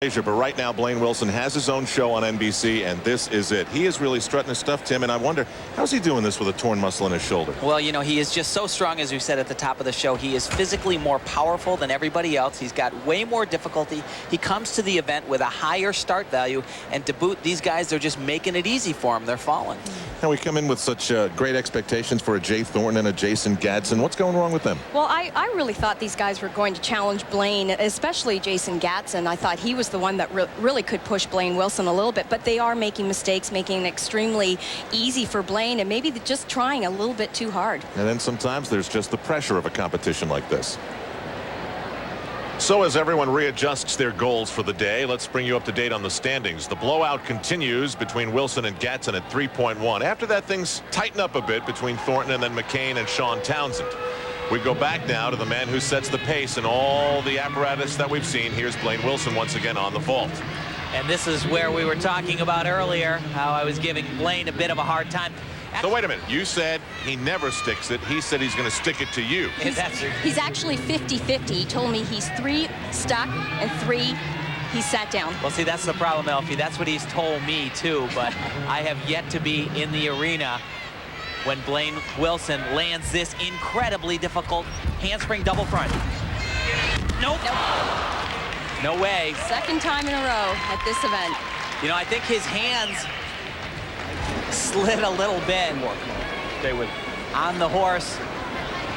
But right now, Blaine Wilson has his own show on NBC, and this is it. He is really strutting his stuff, Tim, and I wonder, how's he doing this with a torn muscle in his shoulder? Well, you know, he is just so strong, as we said at the top of the show. He is physically more powerful than everybody else. He's got way more difficulty. He comes to the event with a higher start value, and to boot, these guys are just making it easy for him. They're falling. Now, we come in with such great expectations for a Jay Thornton and a Jason Gatson. What's going wrong with them? Well, I really thought these guys were going to challenge Blaine, especially Jason Gatson. I thought he was the one that really could push Blaine Wilson a little bit, but they are making mistakes, making it extremely easy for Blaine, and maybe just trying a little bit too hard. And then sometimes there's just the pressure of a competition like this. So as everyone readjusts their goals for the day, let's bring you up to date on the standings. The blowout continues between Wilson and Gatson at 3.1. After that, things tighten up a bit between Thornton and then McCain and Sean Townsend. We go back now to the man who sets the pace in all the apparatus that we've seen. Here's Blaine Wilson once again on the vault. And this is where we were talking about earlier, how I was giving Blaine a bit of a hard time. So wait a minute, you said he never sticks it. He said he's going to stick it to you. He's actually 50-50. He told me he's 3 stuck and 3 he sat down. Well, see, that's the problem, Elfie. That's what he's told me too, but I have yet to be in the arena when Blaine Wilson lands this incredibly difficult handspring double front. Nope. No way. Second time in a row at this event. You know, I think his hands slid a little bit. Stay with on the horse.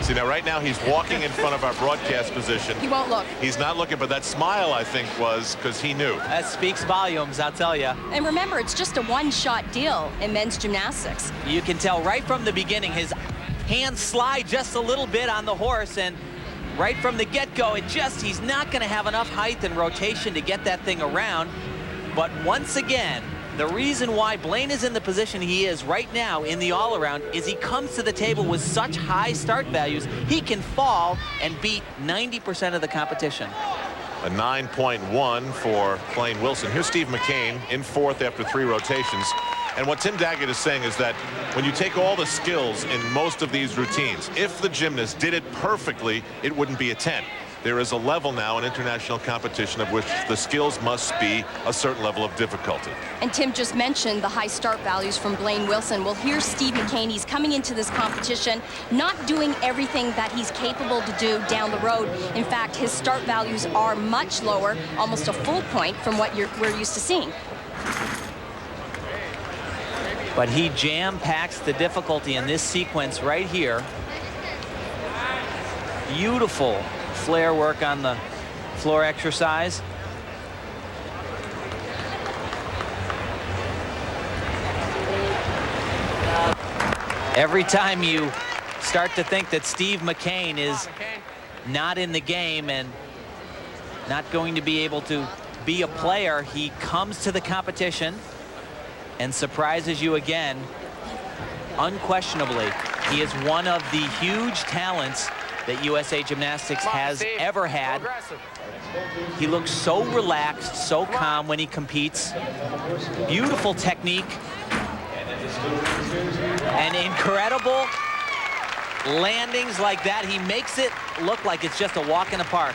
See, now right now he's walking in front of our broadcast position. He won't look. He's not looking, but that smile, I think, was because he knew. That speaks volumes, I'll tell you. And remember, it's just a one-shot deal in men's gymnastics. You can tell right from the beginning his hands slide just a little bit on the horse, and right from the get-go, he's not going to have enough height and rotation to get that thing around. But once again, the reason why Blaine is in the position he is right now in the all-around is he comes to the table with such high start values, he can fall and beat 90% of the competition. A 9.1 for Blaine Wilson. Here's Steve McCain in 4th after 3 rotations. And what Tim Daggett is saying is that when you take all the skills in most of these routines, if the gymnast did it perfectly, it wouldn't be a 10. There is a level now in international competition of which the skills must be a certain level of difficulty. And Tim just mentioned the high start values from Blaine Wilson. Well, here's Steve McCain. He's coming into this competition not doing everything that he's capable to do down the road. In fact, his start values are much lower, almost a full point from what we're used to seeing. But he jam-packs the difficulty in this sequence right here. Beautiful flare work on the floor exercise. Every time you start to think that Steve McCain is not in the game and not going to be able to be a player, he comes to the competition and surprises you again. Unquestionably, he is one of the huge talents that USA Gymnastics has ever had. He looks so relaxed, so calm when he competes. Beautiful technique. And incredible landings like that. He makes it look like it's just a walk in the park.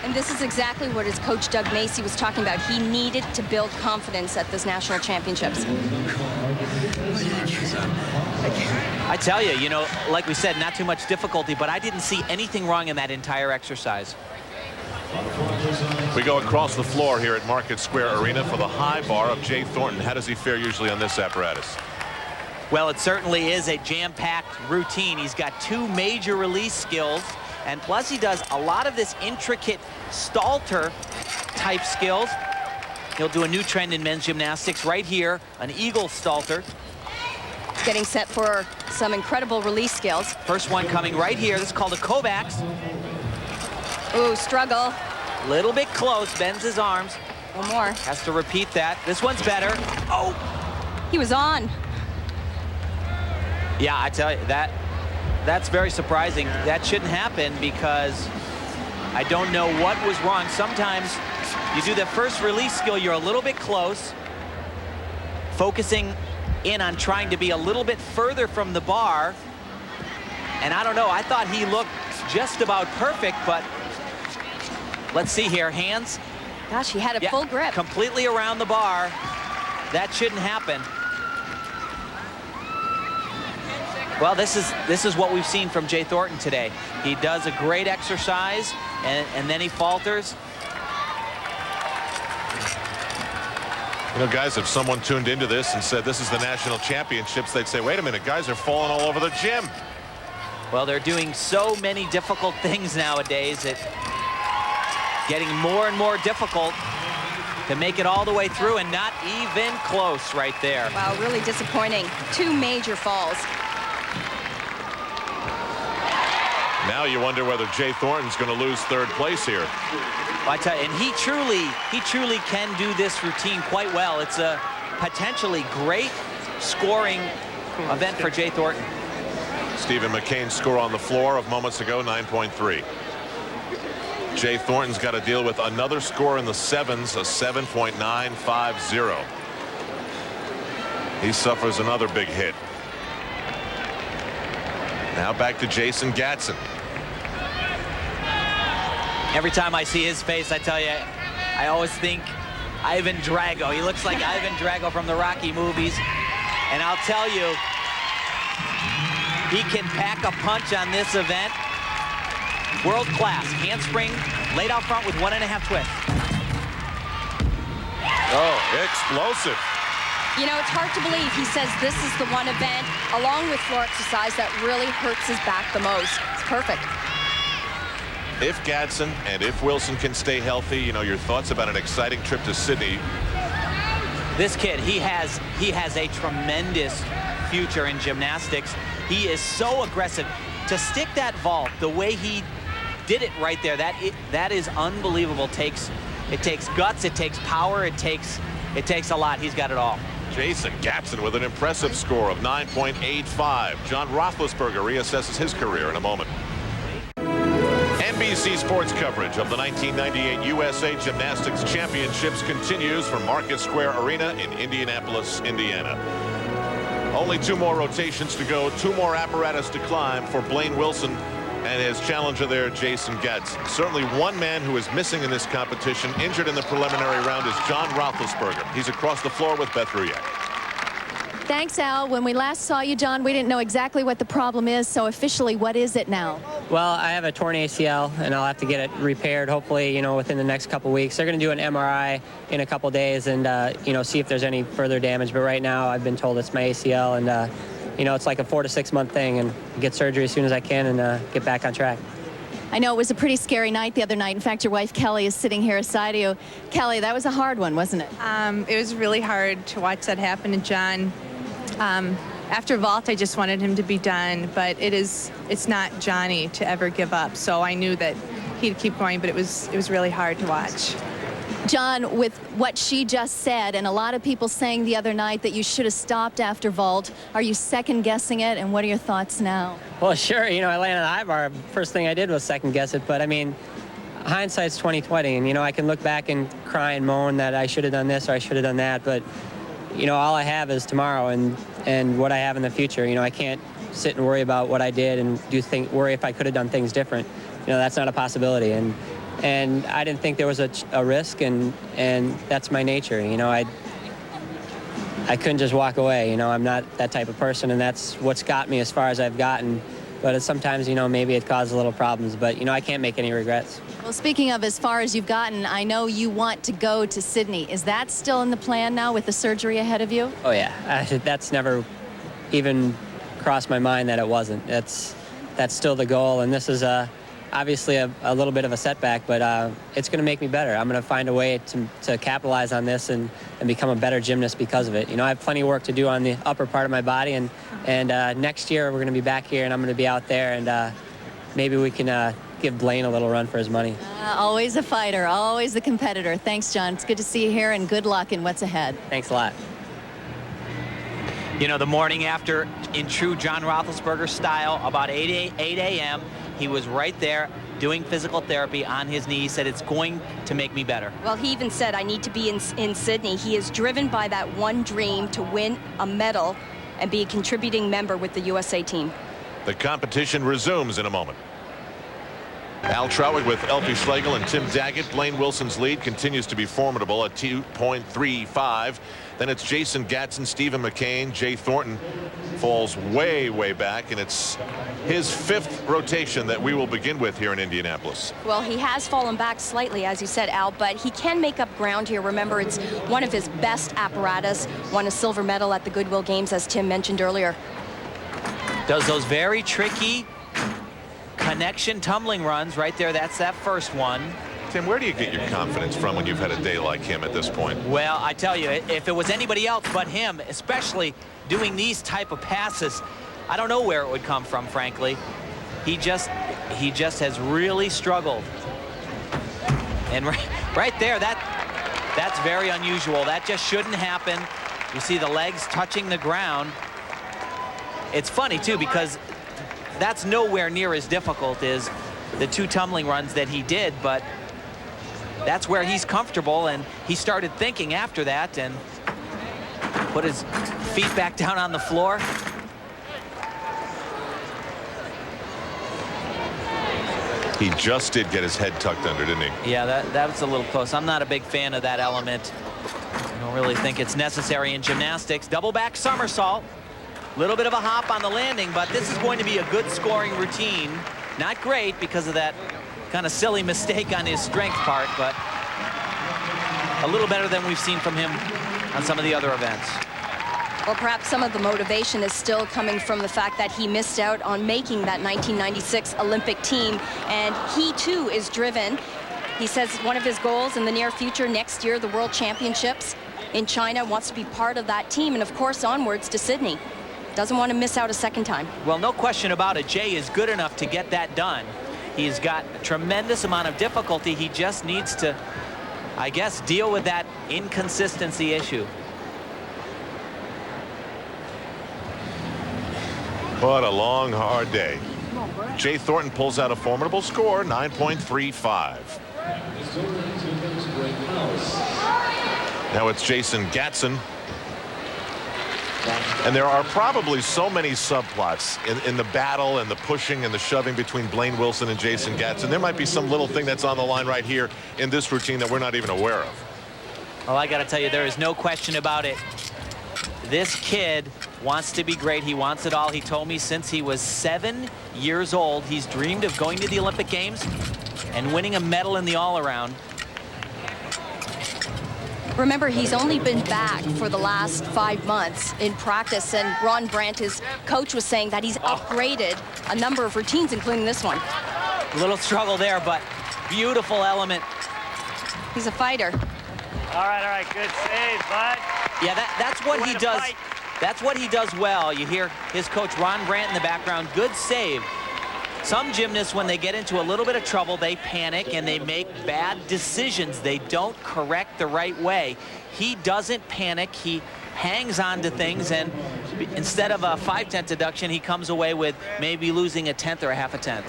And this is exactly what his coach Doug Macy was talking about. He needed to build confidence at this national championships. I tell you, like we said, not too much difficulty, but I didn't see anything wrong in that entire exercise. We go across the floor here at Market Square Arena for the high bar of Jay Thornton. How does he fare usually on this apparatus? Well, it certainly is a jam-packed routine. He's got 2 major release skills, and plus he does a lot of this intricate stalter type skills. He'll do a new trend in men's gymnastics right here, an eagle stalter. Getting set for some incredible release skills. First one coming right here. This is called a Kovacs. Ooh, struggle. Little bit close, bends his arms. One more. Has to repeat that. This one's better. Oh! He was on. Yeah, I tell you, that's very surprising. That shouldn't happen because I don't know what was wrong. Sometimes you do the first release skill, you're a little bit close, focusing in on trying to be a little bit further from the bar. And I don't know, I thought he looked just about perfect, but let's see here. Hands Gosh, he had a full grip. Completely around the bar. That shouldn't happen. Well, this is what we've seen from Jay Thornton today. He does a great exercise, and then he falters. You know, guys, if someone tuned into this and said this is the national championships, they'd say, wait a minute, guys are falling all over the gym. Well, they're doing so many difficult things nowadays. It's getting more and more difficult to make it all the way through, and not even close right there. Wow, really disappointing. 2 major falls. Now you wonder whether Jay Thornton's going to lose 3rd place here. Well, I tell you, and he truly can do this routine quite well. It's a potentially great scoring event for Jay Thornton. Stephen McCain's score on the floor of moments ago, 9.3. Jay Thornton's got to deal with another score in the 7s, a 7.950. He suffers another big hit. Now back to Jason Gatson. Every time I see his face, I tell you, I always think Ivan Drago. He looks like Ivan Drago from the Rocky movies. And I'll tell you, he can pack a punch on this event. World class. Handspring laid out front with 1.5 twists. Oh, explosive. You know, it's hard to believe he says this is the one event, along with floor exercise, that really hurts his back the most. It's perfect. If Gatson and if Wilson can stay healthy, you know, your thoughts about an exciting trip to Sydney. This kid, he has a tremendous future in gymnastics. He is so aggressive. To stick that vault the way he did it right there, that is unbelievable. It takes guts, it takes power, it takes a lot. He's got it all. Jason Gatson with an impressive score of 9.85. John Roethlisberger reassesses his career in a moment. NBC Sports coverage of the 1998 USA Gymnastics Championships continues from Market Square Arena in Indianapolis, Indiana. Only 2 more rotations to go, 2 more apparatus to climb for Blaine Wilson and his challenger there, Jason Gatson. Certainly one man who is missing in this competition, injured in the preliminary round, is John Roethlisberger. He's across the floor with Beth Ruyak. Thanks, Al. When we last saw you, John, we didn't know exactly what the problem is, so officially, what is it now? Well, I have a torn ACL, and I'll have to get it repaired, hopefully, you know, within the next couple weeks. They're going to do an MRI in a couple days and, you know, see if there's any further damage. But right now, I've been told it's my ACL, and, you know, it's like a 4 to 6 month thing, and get surgery as soon as I can and get back on track. I know it was a pretty scary night the other night. In fact, your wife, Kelly, is sitting here aside of you. Kelly, that was a hard one, wasn't it? It was really hard to watch that happen to John. After vault, I just wanted him to be done, but it's not Johnny to ever give up. So I knew that he'd keep going, but it was really hard to watch. John, with what she just said, and a lot of people saying the other night that you should have stopped after vault, are you second-guessing it, and what are your thoughts now? Well, sure, you know, I landed on the high bar. First thing I did was second-guess it, but I mean, hindsight's 20/20, and you know, I can look back and cry and moan that I should have done this or I should have done that, but you know, all I have is tomorrow and what I have in the future. You know, I can't sit and worry about what I did and worry if I could have done things different. You know, that's not a possibility. And I didn't think there was a risk, and that's my nature. You know, I couldn't just walk away. You know, I'm not that type of person, and that's what's got me as far as I've gotten. But sometimes, you know, maybe it causes little problems, but, you know, I can't make any regrets. Well, speaking of as far as you've gotten, I know you want to go to Sydney. Is that still in the plan now with the surgery ahead of you? Oh, yeah. That's never even crossed my mind that it wasn't. That's still the goal, and this is obviously a little bit of a setback, but it's going to make me better. I'm going to find a way to capitalize on this and become a better gymnast because of it. You know, I have plenty of work to do on the upper part of my body, and next year we're going to be back here, and I'm going to be out there, and maybe we can give Blaine a little run for his money. Always a fighter, always a competitor. Thanks, John. It's good to see you here, and good luck in what's ahead. Thanks a lot. You know, the morning after, in true John Roethlisberger style, about 8 a.m., he was right there doing physical therapy on his knee. He said, it's going to make me better. Well, he even said, I need to be in Sydney. He is driven by that one dream to win a medal and be a contributing member with the USA team. The competition resumes in a moment. Al Trautwig with Elfie Schlegel and Tim Daggett. Blaine Wilson's lead continues to be formidable at 2.35. Then it's Jason Gatson, Stephen McCain. Jay Thornton falls way back, and it's his 5th rotation that we will begin with here in Indianapolis. Well, he has fallen back slightly, as you said, Al, but he can make up ground here. Remember, it's one of his best apparatus. Won a silver medal at the Goodwill Games, as Tim mentioned earlier. Does those very tricky connection tumbling runs right there. That's that first one. Tim, where do you get your confidence from when you've had a day like him at this point? Well, I tell you, if it was anybody else but him, especially doing these type of passes, I don't know where it would come from, frankly. He just has really struggled. And right there, that's very unusual. That just shouldn't happen. You see the legs touching the ground. It's funny, too, because that's nowhere near as difficult as the 2 tumbling runs that he did, but that's where he's comfortable, and he started thinking after that and put his feet back down on the floor. He just did get his head tucked under, didn't he? Yeah, that was a little close. I'm not a big fan of that element. I don't really think it's necessary in gymnastics. Double back somersault. Little bit of a hop on the landing, but this is going to be a good scoring routine. Not great because of that kind of silly mistake on his strength part, but a little better than we've seen from him on some of the other events. Well, perhaps some of the motivation is still coming from the fact that he missed out on making that 1996 Olympic team, and he too is driven. He says one of his goals in the near future, next year, the World Championships in China, wants to be part of that team, and of course onwards to Sydney. Doesn't want to miss out a second time. Well, no question about it. Jay is good enough to get that done. He's got a tremendous amount of difficulty. He just needs to, I guess, deal with that inconsistency issue. What a long, hard day. Jay Thornton pulls out a formidable score, 9.35. Now it's Jason Gatson. And there are probably so many subplots in the battle and the pushing and the shoving between Blaine Wilson and Jason Gatson. There might be some little thing that's on the line right here in this routine that we're not even aware of. Well, I got to tell you, there is no question about it. This kid wants to be great. He wants it all. He told me since he was 7 years old, he's dreamed of going to the Olympic Games and winning a medal in the all-around. Remember, he's only been back for the last 5 months in practice, and Ron Brandt, his coach, was saying that he's upgraded a number of routines, including this one. A little struggle there, but beautiful element. He's a fighter. All right, good save, bud. Yeah, that's what he does. That's what he does well. You hear his coach Ron Brandt in the background. Good save. Some gymnasts, when they get into a little bit of trouble, they panic and they make bad decisions. They don't correct the right way. He doesn't panic. He hangs on to things, and instead of a 5/10 deduction, he comes away with maybe losing a tenth or a half a tenth.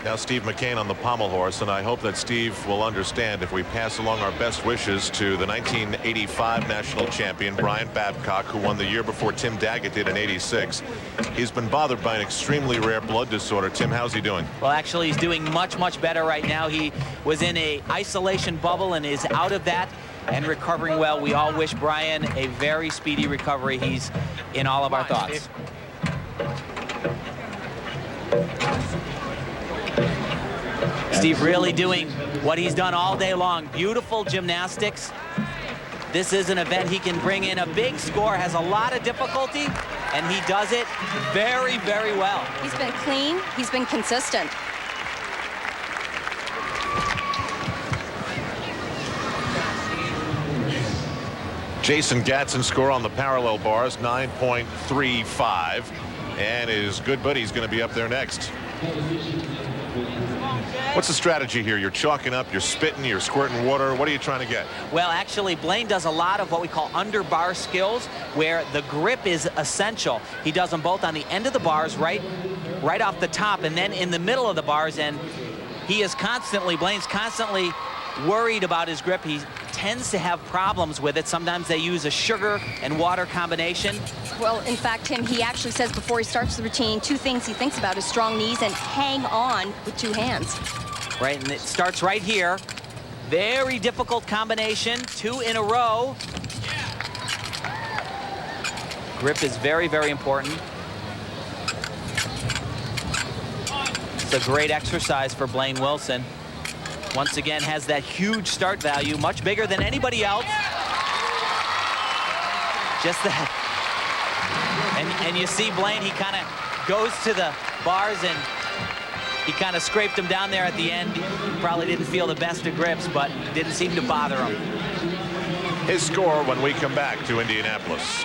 Now Steve McCain on the pommel horse, and I hope that Steve will understand if we pass along our best wishes to the 1985 national champion Brian Babcock, who won the year before Tim Daggett did in '86. He's been bothered by an extremely rare blood disorder. Tim, how's he doing? Well, actually, he's doing much better right now. He was in a isolation bubble and is out of that and recovering well. We all wish Brian a very speedy recovery. He's in all of our thoughts. Steve really doing what he's done all day long. Beautiful gymnastics. This is an event he can bring in a big score, has a lot of difficulty, and he does it very well. He's been clean. He's been consistent. Jason Gatson score on the parallel bars, 9.35, and his good buddy's going to be up there next. What's the strategy here? You're chalking up, you're spitting, you're squirting water. What are you trying to get? Well, actually, Blaine does a lot of what we call under bar skills, where the grip is essential. He does them both on the end of the bars, right off the top, and then in the middle of the bars, and Blaine's constantly worried about his grip. He tends to have problems with it. Sometimes they use a sugar and water combination. Well, in fact, Tim, he actually says before he starts the routine, 2 things he thinks about is strong knees and hang on with 2 hands. Right, and it starts right here. Very difficult combination, 2 in a row. Grip is very, very important. It's a great exercise for Blaine Wilson. Once again, has that huge start value, much bigger than anybody else. Just that. And you see Blaine, he kind of goes to the bars and he kind of scraped him down there at the end. He probably didn't feel the best of grips, but didn't seem to bother him. His score when we come back to Indianapolis.